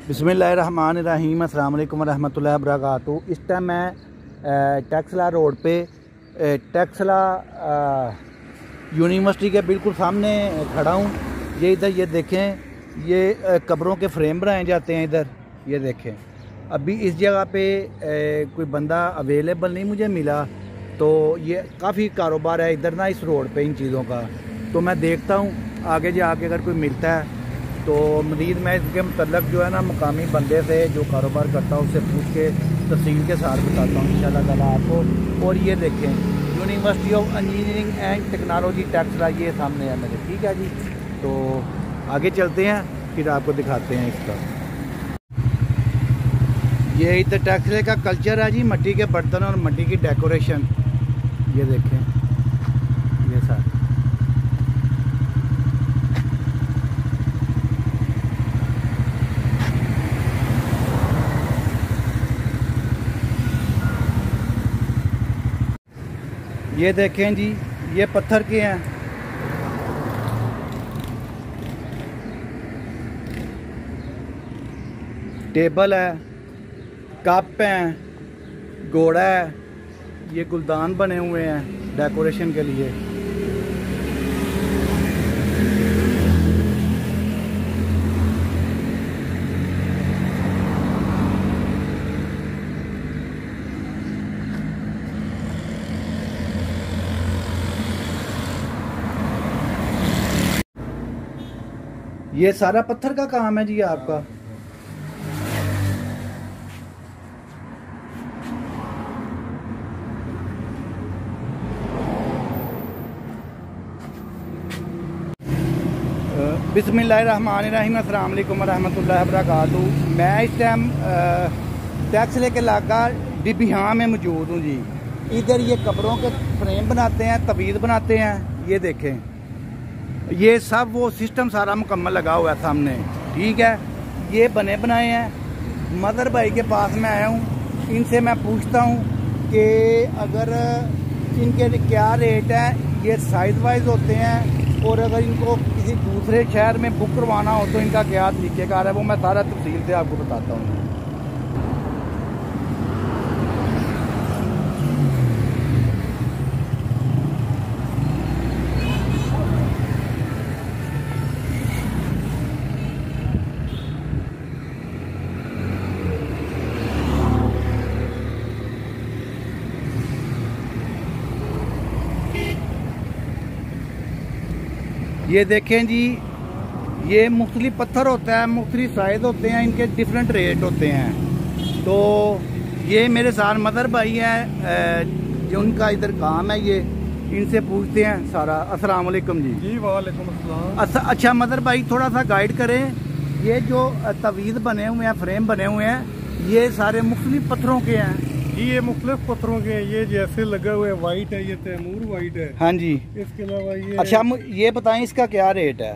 बिस्मिल्लाहिर्रहमानिर्रहीम, अस्सलाम वालेकुम रहमतुल्लाहि व बरकातुहू। इस टाइम मैं टैक्सला रोड पे टैक्सला यूनिवर्सिटी के बिल्कुल सामने खड़ा हूँ। ये इधर ये देखें, ये कब्रों के फ्रेम बनाए जाते हैं इधर। ये देखें, अभी इस जगह पे कोई बंदा अवेलेबल नहीं मुझे मिला, तो ये काफ़ी कारोबार है इधर ना इस रोड पे इन चीज़ों का। तो मैं देखता हूँ आगे जाके अगर कोई मिलता है तो मज़ीद मैं इसके मतलब जो है ना मुकामी बंदे से जो कारोबार करता हूँ उससे पूछ के तफसील के साथ बताता हूँ इंशाल्लाह ताला आपको। और ये देखें, university of engineering and technology Taxila ये सामने है मेरे। ठीक है जी, तो आगे चलते हैं फिर आपको दिखाते हैं इसका। ये इधर टैक्सले का कल्चर है जी, मिट्टी के बर्तन और मिट्टी की डेकोरेशन। ये देखें, ये साथ ये देखें जी, ये पत्थर के हैं। टेबल है, कप हैं, घोड़ा है, ये गुलदान बने हुए हैं डेकोरेशन के लिए। ये सारा पत्थर का काम है जी आपका। बिस्मिल्लाहिर्रहमानिर्रहीम, अस्सलाम वालेकुम रहमतुल्लाहि व बरकातुहू। मैं इस टाइम टैक्सले के इलाका डिबिहा में मौजूद हूँ जी। इधर ये कब्रों के फ्रेम बनाते हैं, तवीज़ बनाते हैं। ये देखें, ये सब वो सिस्टम सारा मुकम्मल लगा हुआ है सामने। ठीक है, ये बने बनाए हैं। मदर भाई के पास में आया हूँ, इनसे मैं पूछता हूँ कि अगर इनके क्या रेट है। ये साइज़ वाइज होते हैं, और अगर इनको किसी दूसरे शहर में बुक करवाना हो तो इनका क्या तरीक़ेकार है, वो मैं सारा तफसील से आपको बताता हूँ। ये देखें जी, ये मुख्तलिफ पत्थर होता है, मुख्तलिफ साइज़ होते हैं, इनके डिफरेंट रेट होते हैं। तो ये मेरे साथ मदर भाई है जो उनका इधर काम है, ये इनसे पूछते हैं सारा। अस्सलाम वालेकुम जी। जी वालेकुम अस्सलाम। अच्छा मदर भाई, थोड़ा सा गाइड करें। ये जो तवीज़ बने हुए हैं, फ्रेम बने हुए हैं, ये सारे मुख्तलिफ पत्थरों के हैं जी। ये मुख्तलिफ पत्थरों के हैं। ये जैसे लगे हुए वाइट है, ये तैमूर वाइट है। हाँ जी। इसके अलावा ये अच्छा ये बताएं इसका क्या रेट है।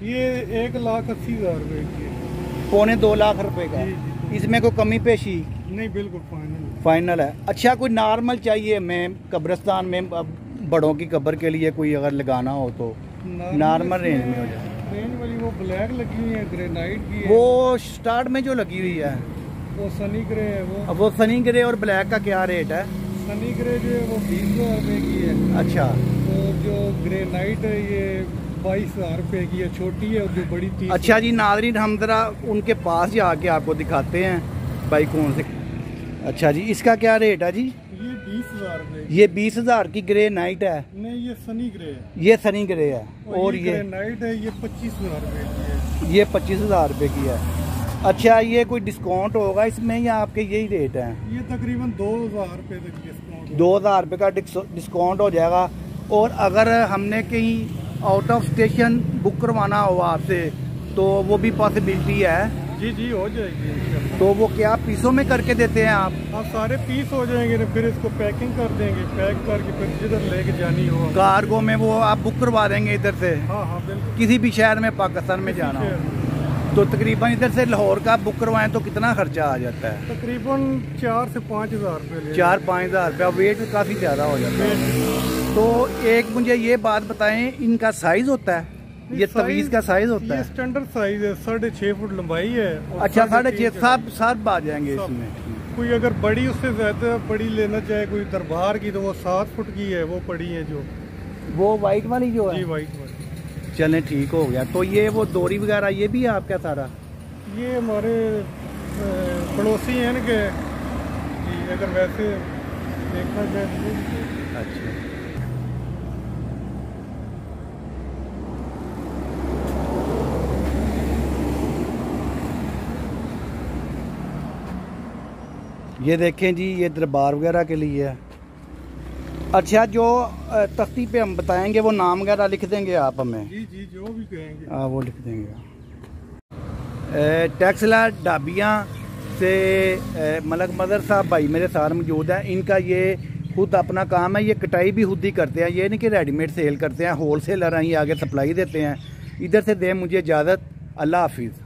ये 1,80,000 रुपए की है। पौने 2 लाख रुपए का। जी। इसमें कोई कमी पेशी नहीं, बिल्कुल फाइनल है। अच्छा, कोई नॉर्मल चाहिए में कब्रिस्तान में बड़ों की कब्र के लिए कोई अगर लगाना हो तो नॉर्मल रेंज में हो जाए। रेंज वाली वो ब्लैक लगी हुई है, ग्रेनाइट की है। वो स्टार्ट में जो लगी हुई है वो सनी ग्रे है। वो सनी ग्रे और ब्लैक का क्या रेट है। सनी ग्रे जो है वो 20,000 रुपए की है। अच्छा, तो जो ग्रेनाइट है ये 22,000 रुपए की है, छोटी है, और जो बड़ी 30। अच्छा जी नाज़रीन, हम जरा उनके पास जाके आपको दिखाते हैं भाई कौन से। अच्छा जी, इसका क्या रेट है जी। ये 20,000 रुपए। ये 20,000 की ग्रे नाइट है। नहीं, ये सनी ग्रे है। ये सनी ग्रे है। और ये नाइट है, ये 25,000 रुपए की है। ये 25,000 रुपए की है। अच्छा, ये कोई डिस्काउंट होगा इसमें या आपके यही रेट है। ये तकरीबन 2,000 रुपए तक डिस्काउंट। 2,000 रुपये का डिस्काउंट हो जाएगा। और अगर हमने कहीं आउट ऑफ स्टेशन बुक करवाना हो आपसे तो वो भी पॉसिबिलिटी है। जी जी, हो जाएगी। तो वो क्या पीसों में करके देते हैं आप। हाँ, सारे पीस हो जाएंगे, फिर इसको पैकिंग कर देंगे, पैक करके फिर जिधर लेके जानी हो कार्गो में वो आप बुक करवा देंगे इधर से। हाँ हाँ बिल्कुल। किसी भी शहर में पाकिस्तान में जाना हो तो तकरीबन इधर से लाहौर का बुक करवाएं तो कितना खर्चा आ जाता है। तकरीबन 4 से 5,000 रुपये। 4-5 हज़ार रुपया। वेट काफ़ी ज़्यादा हो जाता है। तो एक मुझे ये बात बताएं, इनका साइज़ होता है। ये तवीज़ का साइज होता ये है? स्टैंडर्ड साइज है, 6.5 फुट लंबाई है। अच्छा, 6.5 सब आ जाएंगे इसमें। कोई अगर बड़ी उससे ज्यादा बड़ी लेना चाहे कोई दरबार की, तो वो 7 फुट की है, वो पड़ी है जो वो वाइट वाली जो है। जी वाइट वाली। चलें ठीक हो गया। तो ये वो डोरी वगैरह ये भी है आपका सारा? ये हमारे पड़ोसी हैं इनके, अगर वैसे देखा जाए तो। अच्छा, ये देखें जी, ये दरबार वगैरह के लिए है। अच्छा, जो तख्ती पे हम बताएंगे वो नाम वगैरह लिख देंगे आप हमें? जी जी, जो भी कहेंगे हाँ वो लिख देंगे। टैक्सला डाबियाँ से मलक मदर साहब भाई मेरे साथ मौजूद हैं। इनका ये खुद अपना काम है, ये कटाई भी खुद ही करते हैं, ये नहीं कि रेडीमेड सेल करते हैं। होल सेलर हैं, ये आगे सप्लाई देते हैं। इधर से दें मुझे इजाज़त। अल्लाह हाफिज़।